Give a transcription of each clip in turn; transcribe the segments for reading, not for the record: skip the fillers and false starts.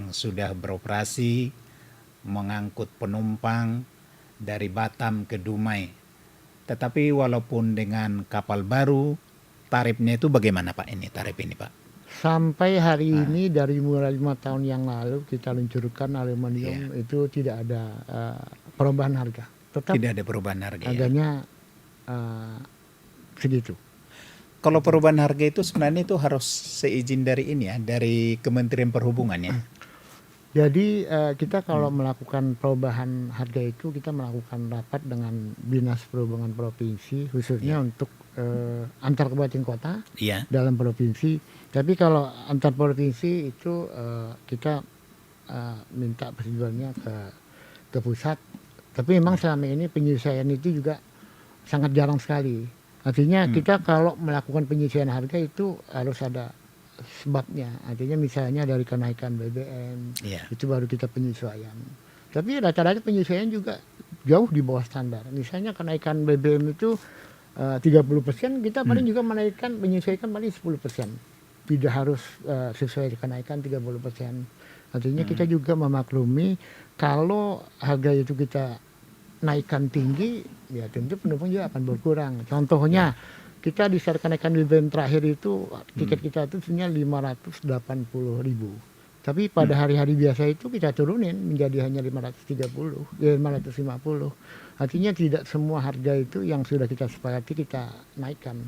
yang sudah beroperasi mengangkut penumpang dari Batam ke Dumai. Tetapi walaupun dengan kapal baru, tarifnya itu bagaimana Pak ini, tarif ini Pak? Sampai hari ini dari mulai 5 tahun yang lalu kita luncurkan aluminium itu tidak ada perubahan harga. Tetap Tidak ada perubahan harga ya? harganya segitu. Kalau perubahan harga itu sebenarnya itu harus seizin dari ini ya, dari Kementerian Perhubungan ya? Jadi kita kalau melakukan perubahan harga itu kita melakukan rapat dengan Dinas Perhubungan Provinsi khususnya untuk antar kabupaten kota Iya. dalam provinsi. Tapi kalau antar provinsi itu kita minta persetujuannya ke pusat. Tapi memang selama ini penyesuaian itu juga sangat jarang sekali. Artinya kita kalau melakukan penyesuaian harga itu harus ada sebabnya. Artinya misalnya dari kenaikan BBM, itu baru kita penyesuaian. Tapi rata-rata penyesuaian juga jauh di bawah standar. Misalnya kenaikan BBM itu 30%, kita paling juga menaikkan penyesuaikan paling 10%. Tidak harus sesuai kenaikan 30%. Artinya kita juga memaklumi kalau harga itu kita naikkan tinggi, ya tentu penumpang juga akan berkurang. Contohnya kita di saat kenaikan BBM terakhir itu tiket kita itu sebenarnya 580.000. Tapi pada hari-hari biasa itu kita turunin menjadi hanya 530, 550. Artinya tidak semua harga itu yang sudah kita sepakati kita naikkan.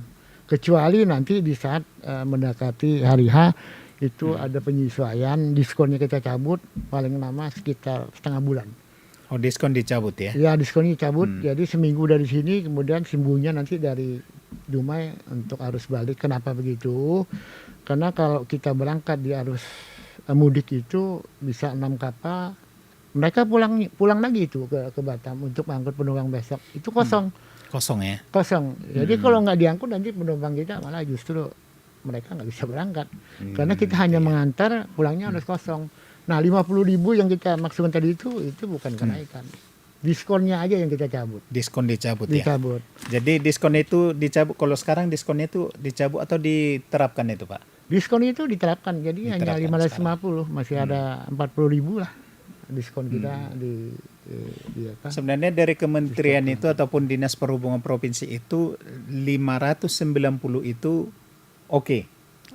Kecuali nanti di saat mendekati hari H itu ada penyesuaian, diskonnya kita cabut paling lama sekitar setengah bulan. Oh, diskon dicabut ya? Ya, diskonnya cabut. Jadi seminggu dari sini, kemudian seminggunya nanti dari Dumai untuk arus balik. Kenapa begitu? Karena kalau kita berangkat di arus mudik itu bisa 6 kapal, mereka pulang lagi itu ke Batam untuk mengangkut penumpang besok. Itu kosong. Kosong ya? Kosong. Jadi kalau nggak diangkut nanti penumpang kita malah justru mereka nggak bisa berangkat. Karena kita hanya mengantar, pulangnya harus kosong. Nah 50.000 yang kita maksudkan tadi itu bukan kenaikan. Diskonnya aja yang kita cabut. Diskon dicabut ya? Dicabut. Jadi diskon itu dicabut, kalau sekarang diskonnya itu dicabut atau diterapkan itu Pak? Diskon itu diterapkan, jadi hanya 550, masih ada 40.000 lah diskon kita di apa? Sebenarnya dari kementerian itu ataupun Dinas Perhubungan Provinsi itu 590 itu oke.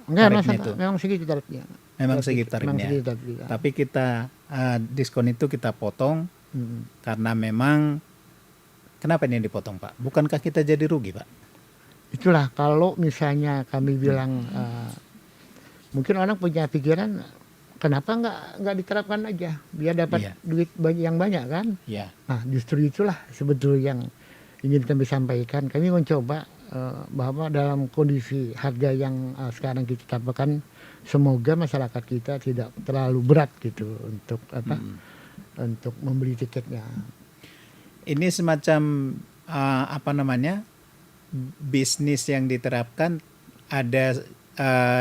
Enggak, memang segitu tarifnya. Memang segitu tarifnya. Tapi kita diskon itu kita potong karena memang kenapa ini dipotong Pak? Bukankah kita jadi rugi Pak? Itulah kalau misalnya kami bilang mungkin orang punya pikiran kenapa nggak diterapkan aja biar dapat duit yang banyak kan? Nah justru itulah sebetulnya yang ingin kami sampaikan. Kami mencoba bahwa dalam kondisi harga yang sekarang kita tetapkan, semoga masyarakat kita tidak terlalu berat gitu untuk untuk membeli tiketnya. Ini semacam bisnis yang diterapkan, ada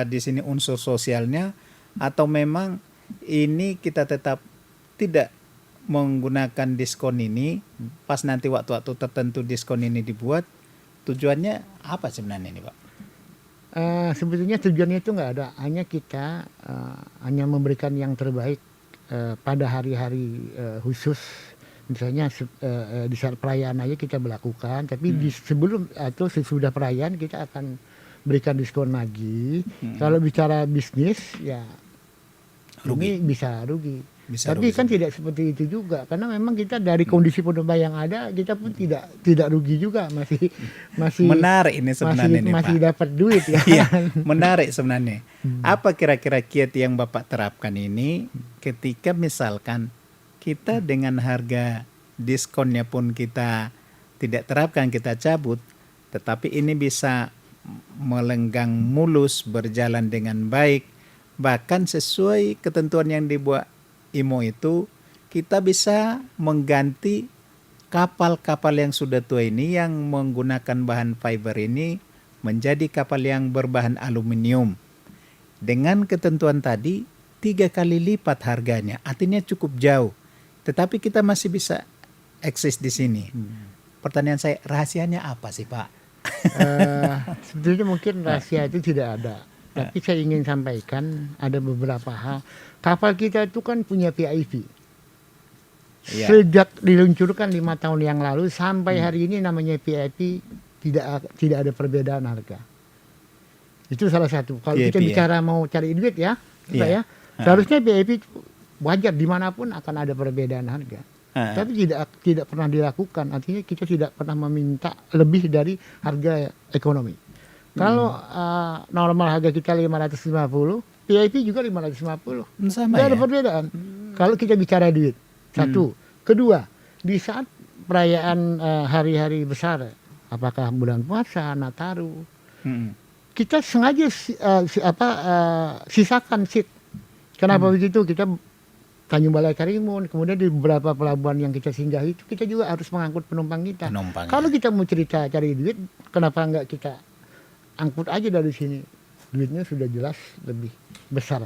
di sini unsur sosialnya, atau memang ini kita tetap tidak menggunakan diskon ini pas nanti waktu-waktu tertentu diskon ini dibuat, tujuannya apa sebenarnya ini Pak? Sebetulnya tujuannya itu nggak ada, hanya kita hanya memberikan yang terbaik pada hari-hari khusus. Misalnya di saat perayaan aja kita berlakukan, tapi sebelum atau sesudah perayaan kita akan berikan diskon lagi. Kalau bicara bisnis ya rugi. Ini bisa rugi. Tapi kan tidak seperti itu juga, karena memang kita dari kondisi penumpang yang ada kita pun tidak rugi juga, masih menarik ini sebenarnya masih dapat duit ya. Iya, menarik sebenarnya. Apa kira-kira kiat yang Bapak terapkan ini ketika misalkan kita dengan harga diskonnya pun kita tidak terapkan, kita cabut, tetapi ini bisa melenggang mulus, berjalan dengan baik, bahkan sesuai ketentuan yang dibuat IMO itu, kita bisa mengganti kapal-kapal yang sudah tua ini yang menggunakan bahan fiber ini menjadi kapal yang berbahan aluminium. Dengan ketentuan tadi 3 kali lipat harganya, artinya cukup jauh. Tetapi kita masih bisa eksis di sini. Pertanyaan saya, rahasianya apa sih Pak? Sebetulnya mungkin rahasia itu tidak ada. Tapi saya ingin sampaikan ada beberapa hal. Kapal kita itu kan punya VIP. Iya. Sejak diluncurkan 5 tahun yang lalu sampai hari ini namanya VIP tidak ada perbedaan harga. Itu salah satu. Kalau VIP, kita ya. bicara mau cari duit ya, kita Iya. ya, seharusnya VIP itu wajar dimanapun akan ada perbedaan harga. Tapi tidak pernah dilakukan. Artinya kita tidak pernah meminta lebih dari harga ekonomi. Kalau normal harga kita 550, VIP juga 550. Sama Tidak ada ya. perbedaan. Kalau kita bicara duit. Satu. Kedua, di saat perayaan hari-hari besar, apakah bulan puasa, Nataru, kita sengaja sisakan seat. Kenapa begitu? Kita Tanjung Balai Karimun, kemudian di beberapa pelabuhan yang kita singgahi itu kita juga harus mengangkut penumpang kita. Penumpangnya. Kalau kita mau cerita cari duit, kenapa enggak kita angkut aja dari sini? Duitnya sudah jelas lebih besar.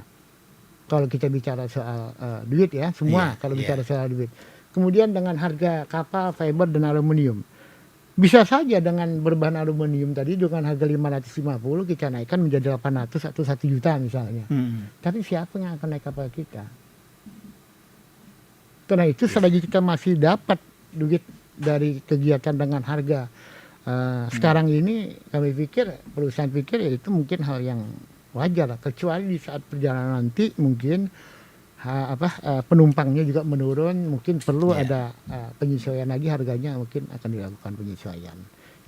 Kalau kita bicara soal duit ya, semua kalau bicara soal duit. Kemudian dengan harga kapal, fiber dan aluminium. Bisa saja dengan berbahan aluminium tadi dengan harga 550 kita naikkan menjadi 800 atau 1 juta misalnya. Tapi siapa yang akan naik kapal kita? Karena itu selagi kita masih dapat duit dari kegiatan dengan harga sekarang ini, kami pikir, perusahaan pikir ya itu mungkin hal yang wajar. Kecuali di saat perjalanan nanti mungkin penumpangnya juga menurun, mungkin perlu ada penyesuaian lagi harganya, mungkin akan dilakukan penyesuaian.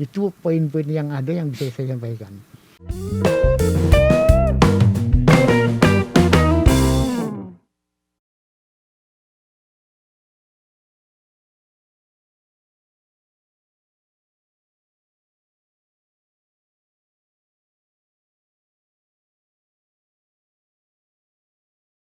Itu poin-poin yang ada yang bisa saya sampaikan.